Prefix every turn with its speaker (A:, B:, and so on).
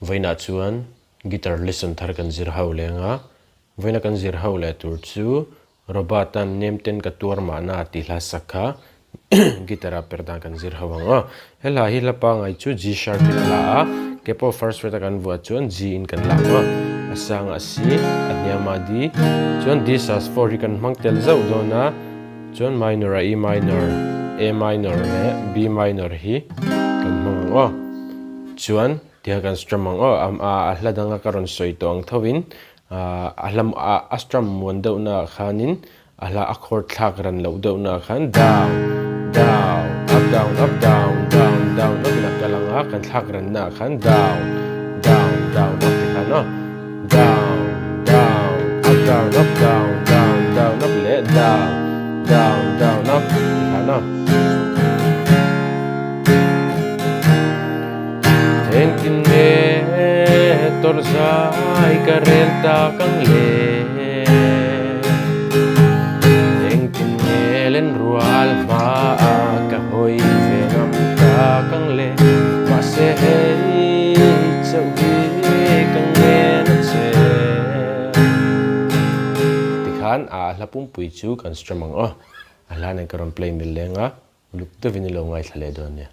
A: Voina chuan guitar lesson thar kan zir ho lenga voina kan zir ho le tur chu robatan nemten ka tuar mahna ti hla sakha gitara perdan kan zir ho anga hela hi la pa ngai chu G sharp in la a kepo first fret kan vua chuan G in kan la ma asang asi anyama di chuan D sus4 hi kan hmang tel zau dona chuan minor a E minor A minor le B minor hi kan hmang o chuan tia kan strum ang a hladanga karon soi to ang thawin ahlam astrum mon do na khanin ahla accord thak ran lo do na khan down down up down up down down down no bila kalanga kan thak ran na khan down down down up ti khan no down down up down up down down down up le down down down up ti khan no Enkin me torzai karelta kang le Enkin me len rual ma ka hoi venam ta kang le ma se hei chau hi kang le na che Tikhan lapum pui chu kan strum ang ala ne karon play mil lenga lup de vinilo ngai thale don ya